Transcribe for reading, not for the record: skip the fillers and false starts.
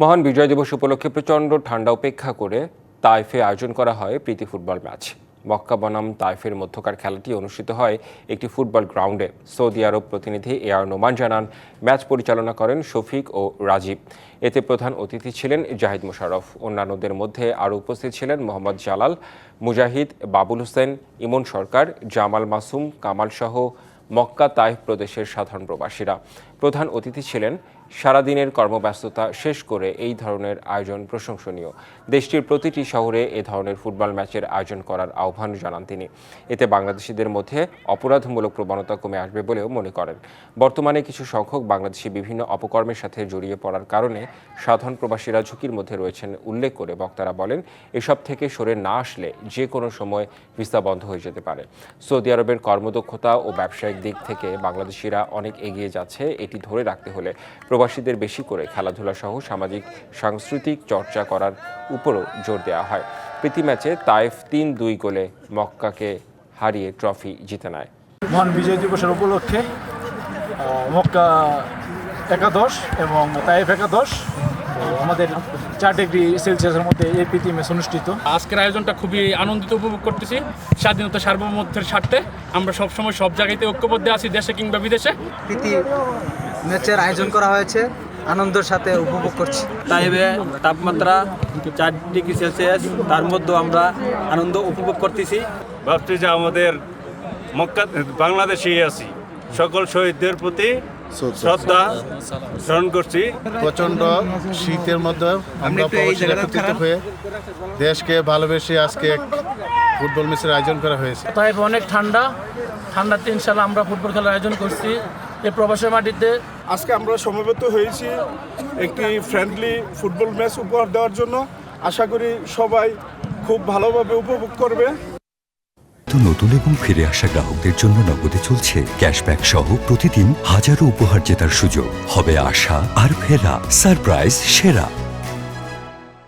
মহান বিজয় দিবস উপলক্ষে প্রচণ্ড ঠান্ডা উপেক্ষা করে তাইফে আয়োজন করা হয় প্রীতি ফুটবল ম্যাচ। মক্কা বনাম তাইফের মধ্যকার খেলাটি অনুষ্ঠিত হয় একটি ফুটবল গ্রাউন্ডে। সৌদি আরব প্রতিনিধি এআর নোমান জানান, ম্যাচ পরিচালনা করেন শফিক ও রাজীব। এতে প্রধান অতিথি ছিলেন জাহিদ মোশাররফ। অন্যান্যদের মধ্যে আরও উপস্থিত ছিলেন মোহাম্মদ জালাল, মুজাহিদ, বাবুল হোসেন, ইমন সরকার, জামাল মাসুম, কামাল সহ মক্কা তাইফ প্রদেশের সাধারণ প্রবাসীরা। প্রধান অতিথি ছিলেন। সারাদিনের কর্মব্যস্ততা শেষ করে এই ধরনের আয়োজন প্রশংসনীয়। দেশটির প্রতিটি শহরে এ ধরনের ফুটবল ম্যাচের আয়োজন করার আহ্বান জানান তিনি। এতে বাংলাদেশিদের মধ্যে অপরাধমূলক প্রবণতা কমে আসবে বলেও মনে করেন। বর্তমানে কিছু সংখ্যক বাংলাদেশি বিভিন্ন অপকর্মের সাথে জড়িয়ে পড়ার কারণে সাধারণ প্রবাসীরা ঝুঁকির মধ্যে রয়েছেন উল্লেখ করে বক্তারা বলেন, এসব থেকে সরে না আসলে যে কোনো সময় ভিসা বন্ধ হয়ে যেতে পারে। সৌদি আরবের কর্মদক্ষতা ও ব্যবসায়িক দিক থেকে বাংলাদেশিরা অনেক এগিয়ে যাচ্ছে। এটি ধরে রাখতে হলে প্রবাসীদের বেশি করে খেলাধুলা সহ সামাজিক সাংস্কৃতিক চর্চা করার উপরও জোর দেওয়া হয়। প্রীতি ম্যাচে তাইফ ৩-২ গোলে মক্কাকে হারিয়ে ট্রফি জিতে নেয়। মহান বিজয় দিবসের উপলক্ষে মক্কা একাদশ এবং তাইফ একাদশ আমাদের 4 ডিগ্রি সেলসিয়াসের মধ্যে এই প্রীতি ম্যাচ অনুষ্ঠিত। আজকের আয়োজনটা খুবই আনন্দিত উপভোগ করতেছি। স্বাধীনতা সার্বভৌমত্বের স্বার্থে আমরা সবসময় সব জায়গাতে ঐক্যবদ্ধ আছি, দেশে কিংবা বিদেশে। প্রীতি ম্যাচের আয়োজন করা হয়েছে, আনন্দের সাথে উপভোগ করছি। তাইবে তাপমাত্রা 4 ডিগ্রি সেলসিয়াস, তার মধ্যে আমরা আনন্দ উপভোগ করতেছি। ভাবছি যে আমাদের মক্কা বাংলাদেশে আছি, সকল শহীদদের প্রতি শ্রদ্ধা স্মরণ করছি। প্রচণ্ড শীতের মধ্যে আমরা প্রবাসীরা একত্রিত হয়ে দেশকে ভালোবেসে আজকে ফুটবল ম্যাচের আয়োজন করা হয়েছে। তাইফ অনেক ঠান্ডাতে ইনশাল্লাহ আমরা ফুটবল খেলার আয়োজন করছি এই প্রবাসের মাটিতে। আজকে আমরা সমবেত হয়েছি একটি ফ্রেন্ডলি ফুটবল ম্যাচ উপহার দেওয়ার জন্য। আশা করি সবাই খুব ভালোভাবে উপভোগ করবে। নতুন এবং ফিরে আসা গ্রাহকদের জন্য নগদে চলছে ক্যাশব্যাক সহ প্রতিদিন হাজারো উপহার জেতার সুযোগ। হবে আশা আর ফেরা, সারপ্রাইজ সেরা।